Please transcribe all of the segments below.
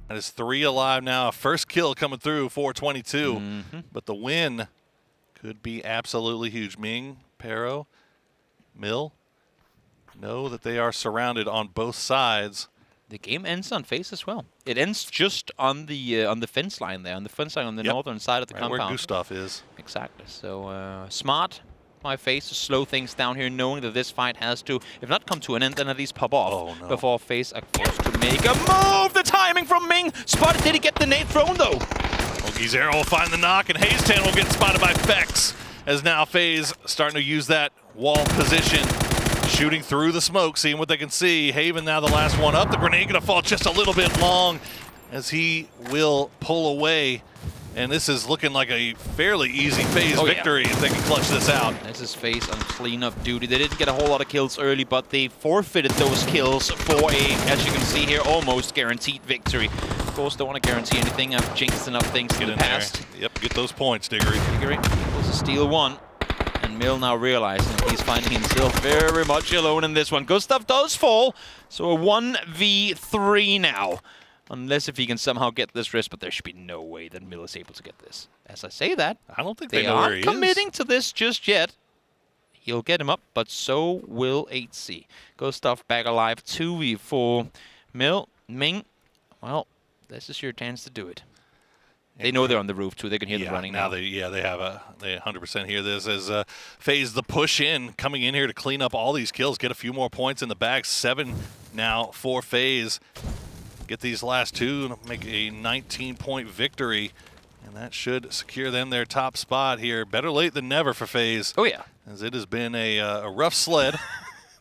That is 3 alive now. First kill coming through, 422. But the win could be absolutely huge. Ming, Pero, Mill know that they are surrounded on both sides. The game ends on FAZE as well. It ends just on the fence line there, on the fence line on the northern side of the compound. Where Gustav is. Exactly. So smart by FAZE to slow things down here, knowing that this fight has to, if not come to an end, then at least pop off before FAZE are forced to make a move. The timing from Ming. Spotted. Did he get the nade thrown though? Ogi's arrow will find the knock, and Hazetown will get spotted by Fex. As now FAZE starting to use that wall position, shooting through the smoke, seeing what they can see. Haven now the last one up. The grenade gonna fall just a little bit long as he will pull away. And this is looking like a fairly easy FAZE victory if they can clutch this out. This is FAZE on cleanup duty. They didn't get a whole lot of kills early, but they forfeited those kills for a, as you can see here, almost guaranteed victory. Of course, don't want to guarantee anything. I've jinxed enough things in the past. Yep, get those points, Diggory. Diggory equals a steal 1. And Mill now realizing he's finding himself very much alone in this one. Gustav does fall, so a 1v3 now. Unless if he can somehow get this risk, but there should be no way that Mill is able to get this. As I say that, I don't think they know where he is. They aren't committing to this just yet. He'll get him up, but so will 8C. Gustav back alive, 2v4. Mill, Ming, well, this is your chance to do it. They know they're on the roof too. They can hear them running now. They 100% hear this as FAZE the push in, coming in here to clean up all these kills, get a few more points in the bag. 7 now for FAZE. Get these last 2 and make a 19-point victory, and that should secure them their top spot here. Better late than never for FAZE. Oh yeah, as it has been a rough sled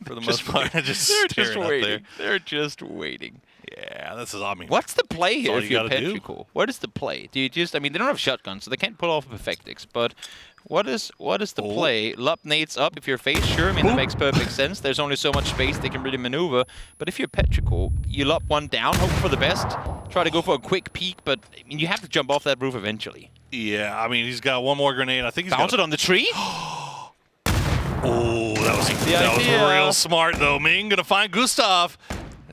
for the most part. They're just waiting. They're just waiting. Yeah, this is, I mean, what's the play here if you're Petrichor? Do. What is the play? Do you just, I mean, they don't have shotguns, so they can't pull off a Perfectix, but what is the play? Lup nades up if you're FAZE, sure, I mean, that makes perfect sense. There's only so much space they can really maneuver, but if you're Petrichor, you lup one down, hope for the best, try to go for a quick peek, but I mean, you have to jump off that roof eventually. Yeah, I mean, he's got one more grenade. I think he's bounce it on the tree? Oh, that was real smart, though. Ming gonna find Gustav.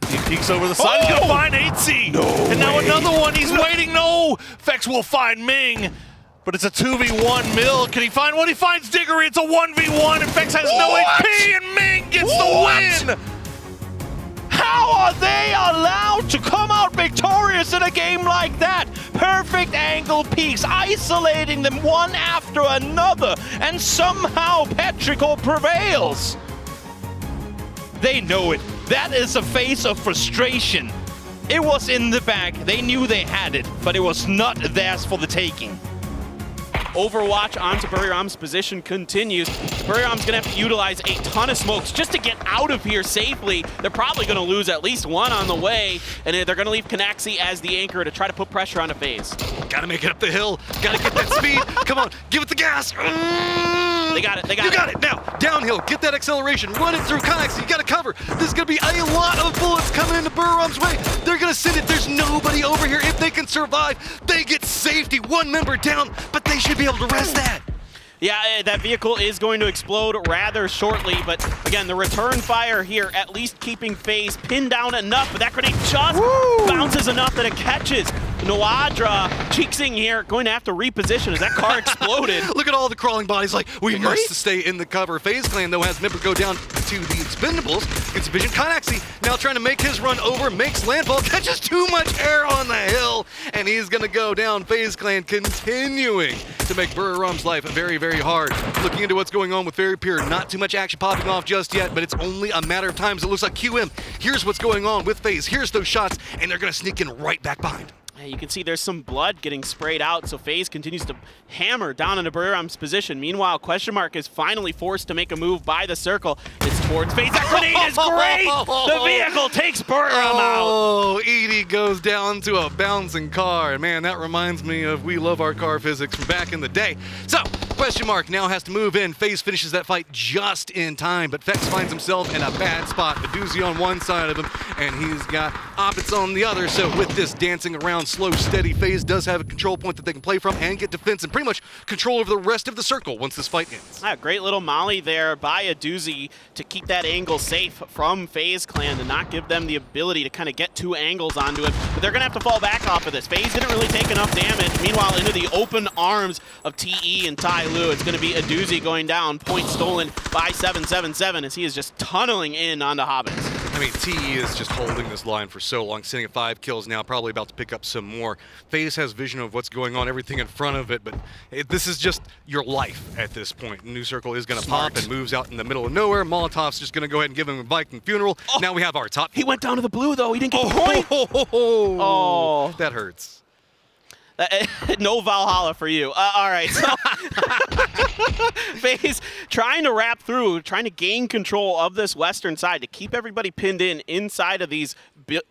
He peeks over the side. He's gonna find 8C. No and now another one. He's waiting. No. Fex will find Ming. But it's a 2v1 Mill. Can he find one? He finds Diggory. It's a 1v1. And Fex has no HP. And Ming gets the win. How are they allowed to come out victorious in a game like that? Perfect angle peaks, isolating them one after another. And somehow Petrichor prevails. They know it. That is a face of frustration. It was in the bag. They knew they had it, but it was not theirs for the taking. Overwatch onto Buriram's position continues. Buriram's going to have to utilize a ton of smokes just to get out of here safely. They're probably going to lose at least one on the way, and they're going to leave Canaxi as the anchor to try to put pressure on a FAZE. Gotta make it up the hill. Gotta get that speed. Come on, give it the gas. They got it. You got it. Now, downhill. Get that acceleration. Run it through Canaxi. You gotta cover. There's gonna be a lot of bullets coming into Buriram's way. They're gonna send it. There's nobody over here. If they can survive, they get safety. One member down, but they should be able to rest that. Yeah, that vehicle is going to explode rather shortly, but again, the return fire here at least keeping FAZE pinned down enough, but that grenade just bounces enough that it catches. Noadra, Cheeksing here, going to have to reposition as that car exploded. Look at all the crawling bodies like, we must stay in the cover. FaZe Clan, though, has member go down to the Expendables. Gets a vision. Canaxi now trying to make his run over, makes landfall, catches too much air on the hill, and he's going to go down. FaZe Clan continuing to make Buriram's life very, very hard. Looking into what's going on with Very Pure. Not too much action popping off just yet, but it's only a matter of time. So it looks like QM. Here's what's going on with FaZe. Here's those shots, and they're going to sneak in right back behind. You can see there's some blood getting sprayed out, so FaZe continues to hammer down into Buriram's position. Meanwhile, Question Mark is finally forced to make a move by the circle. It's towards FaZe. That grenade is great! The vehicle takes Buriram out! Oh, Edie goes down to a bouncing car. And man, that reminds me of We Love Our Car physics from back in the day. So, Question Mark now has to move in. FaZe finishes that fight just in time, but Fex finds himself in a bad spot. Meduzi on one side of him, and he's got Opitz on the other. So with this dancing around slow, steady. FaZe does have a control point that they can play from and get defense and pretty much control over the rest of the circle once this fight ends. Great little molly there by a doozy to keep that angle safe from FaZe Clan to not give them the ability to kind of get 2 angles onto it. But they're going to have to fall back off of this. FaZe didn't really take enough damage. Meanwhile, into the open arms of TE and Ty Lue, it's going to be a doozy going down. Point stolen by 777 as he is just tunneling in onto Hobbits. I mean, TE is just holding this line for so long, sitting at 5 kills now, probably about to pick up some more. FaZe has vision of what's going on, everything in front of it, but this is just your life at this point. New Circle is going to pop and moves out in the middle of nowhere. Molotov's just going to go ahead and give him a Viking funeral. Oh, now we have our top. He went down to the blue, though. He didn't get the point. Oh, that hurts. No Valhalla for you. All right, so FaZe trying to wrap through, trying to gain control of this western side to keep everybody pinned inside of these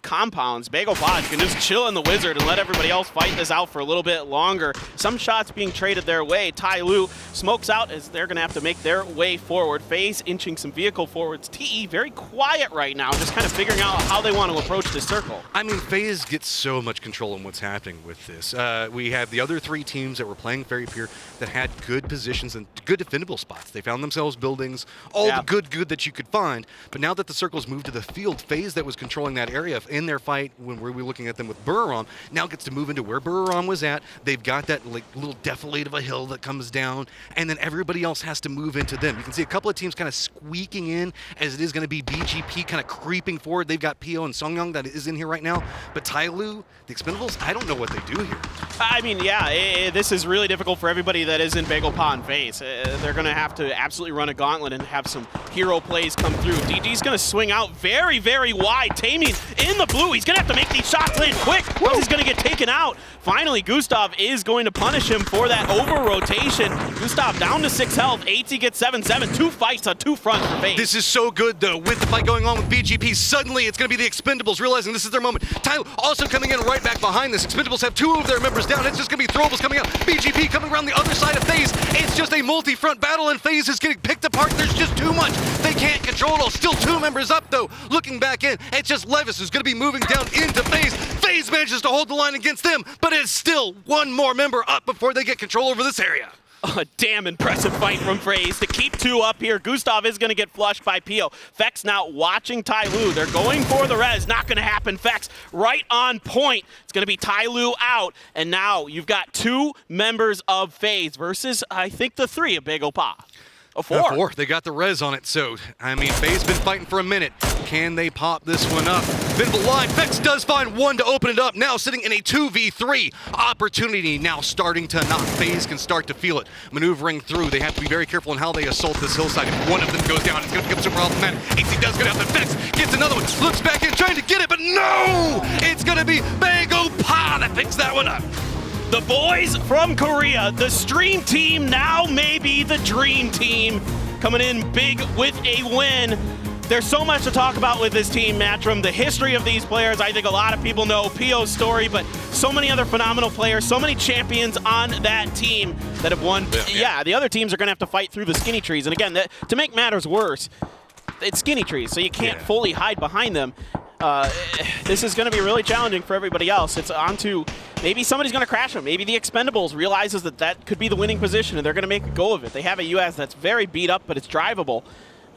compounds. BAEGOPA can just chill in the Wizard and let everybody else fight this out for a little bit longer. Some shots being traded their way. Ty Lue smokes out as they're going to have to make their way forward. FaZe inching some vehicle forwards. TE very quiet right now, just kind of figuring out how they want to approach this circle. I mean, FaZe gets so much control in what's happening with this. We have the other 3 teams that were playing Fairy Pier that had good positions and good defendable spots. They found themselves buildings, all the good that you could find. But now that the circle's moved to the field, FaZe that was controlling that area in their fight when we were looking at them with Buriram now gets to move into where Buriram was at. They've got that like little defilade of a hill that comes down, and then everybody else has to move into them. You can see a couple of teams kind of squeaking in, as it is going to be BGP kind of creeping forward. They've got PO and Songyang that is in here right now. But Ty Lue, the Expendables, I don't know what they do here. I mean, yeah, this is really difficult for everybody that is in BAEGOPA and FaZe. They're going to have to absolutely run a gauntlet and have some hero plays come through. DG's going to swing out very, very wide. Taming in the blue. He's going to have to make these shots land quick. He's going to get taken out. Finally, Gustav is going to punish him for that over-rotation. Gustav down to 6 health. AT gets 7-7. 2 fights on 2 fronts for FaZe. This is so good, though. With the fight going on with BGP, suddenly it's going to be the Expendables realizing this is their moment. Tyler also coming in right back behind this. Expendables have 2 of their members down. It's just going to be throwables coming out. BGP coming around the other side of FaZe. It's just a multi-front battle, and FaZe is getting picked apart. There's just too much. They can't control it all. Still 2 members up, though. Looking back in, it's just Levis who's going to be moving down into FaZe. FaZe manages to hold the line against them, but it's still 1 more member up before they get control over this area. A damn impressive fight from FaZe to keep 2 up here. Gustav is going to get flushed by Pio. Fex now watching Ty Lue. They're going for the res. Not going to happen. Fex right on point. It's going to be Ty Lue out. And now you've got 2 members of FaZe versus, I think, the 3 of BAEGOPA. A 4. 4. They got the res on it, so, I mean, FaZe's been fighting for a minute. Can they pop this one up? Binnable line. Fex does find 1 to open it up. Now sitting in a 2v3 opportunity. Now starting to knock. FaZe can start to feel it. Maneuvering through. They have to be very careful in how they assault this hillside. If one of them goes down, it's going to become super problematic. AC does go down. The Fex gets another one. Looks back in, trying to get it, but no! It's going to be BAEGOPA that picks that one up. The boys from Korea, the stream team, now maybe the dream team, coming in big with a win. There's so much to talk about with this team, Matrim. The history of these players, I think a lot of people know Pio's story, but so many other phenomenal players, so many champions on that team that have won. Yeah, the other teams are going to have to fight through the skinny trees. And again, to make matters worse, it's skinny trees, so you can't fully hide behind them. This is going to be really challenging for everybody else. It's on to maybe somebody's going to crash them. Maybe the Expendables realizes that could be the winning position, and they're going to make a go of it. They have a US that's very beat up, but it's drivable.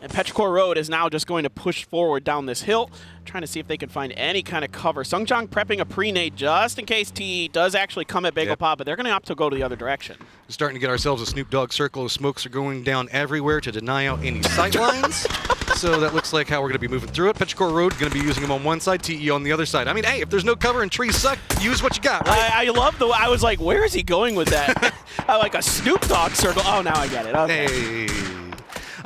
And Petrichor Road is now just going to push forward down this hill, trying to see if they can find any kind of cover. Sungchang prepping a pre-nade just in case TE does actually come at BAEGOPA, but they're going to opt to go to the other direction. We're starting to get ourselves a Snoop Dogg circle of smokes are going down everywhere to deny out any sight lines. So that looks like how we're going to be moving through it. Petrichor Road going to be using them on one side, TE on the other side. I mean, hey, if there's no cover and trees suck, use what you got, right? I love I was like, where is he going with that? Like a Snoop Dogg circle. Oh, now I get it. Okay. Hey.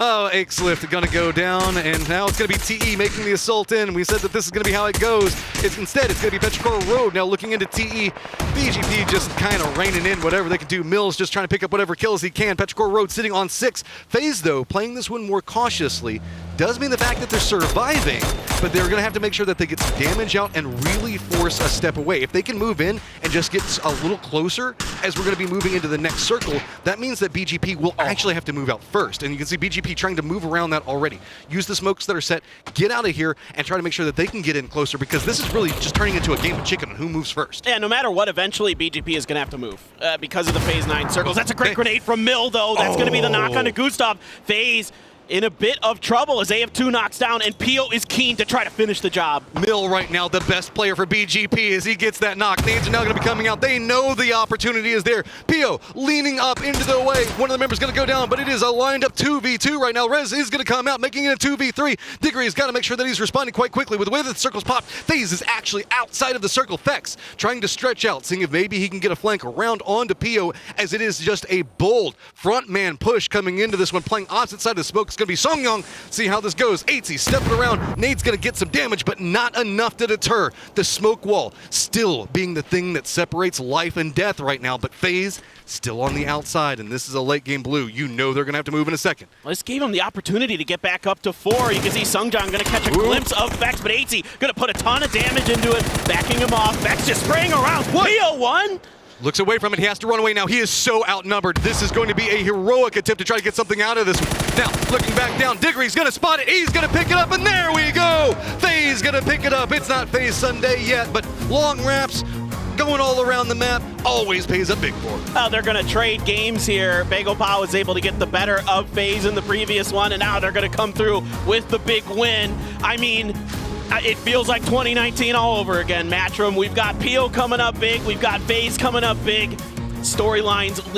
Oh, Akeslift going to go down, and now it's going to be TE making the assault in. We said that this is going to be how it goes. Instead, it's going to be Petrichor Road now looking into TE. BGP just kind of reining in whatever they can do. Mills just trying to pick up whatever kills he can. Petrichor Road sitting on 6. FaZe, though, playing this one more cautiously. does mean the fact that they're surviving, but they're going to have to make sure that they get some damage out and really force a step away. If they can move in and just get a little closer as we're going to be moving into the next circle, that means that BGP will actually have to move out first. And you can see BGP trying to move around that already. Use the smokes that are set, get out of here, and try to make sure that they can get in closer, because this is really just turning into a game of chicken on who moves first. Yeah, no matter what, eventually BGP is going to have to move because of the Phase 9 circles. That's a great grenade from Mill, though. That's going to be the knock on to Gustav. FaZe in a bit of trouble as they have 2 knocks down, and Pio is keen to try to finish the job. Mill right now, the best player for BGP as he gets that knock. Nades are now going to be coming out. They know the opportunity is there. Pio leaning up into the way. One of the members going to go down, but it is a lined up 2v2 right now. Rez is going to come out, making it a 2v3. Diggory has got to make sure that he's responding quite quickly. With the way that the circle's popped, FaZe is actually outside of the circle. Fex trying to stretch out, seeing if maybe he can get a flank around onto Pio, as it is just a bold front man push coming into this one. Playing opposite side of the smoke, it's going to be Songyong. See how this goes. 8Z stepping around. Nade's going to get some damage, but not enough to deter. The smoke wall still being the thing that separates life and death right now, but FaZe still on the outside, and this is a late game blue. You know they're going to have to move in a second. Well, this gave him the opportunity to get back up to 4. You can see Songjong going to catch a glimpse of Vex, but 8Z going to put a ton of damage into it, backing him off. Vex just spraying around. Pio won. Looks away from it. He has to run away now. He is so outnumbered. This is going to be a heroic attempt to try to get something out of this one. Now, looking back down, Diggory's going to spot it. He's going to pick it up, and there we go. FaZe going to pick it up. It's not FaZe Sunday yet, but long wraps going all around the map always pays a big for. Oh, they're going to trade games here. BAEGOPA was able to get the better of FaZe in the previous one, and now they're going to come through with the big win. I mean, it feels like 2019 all over again, Matchroom. We've got Pio coming up big. We've got FaZe coming up big. Storylines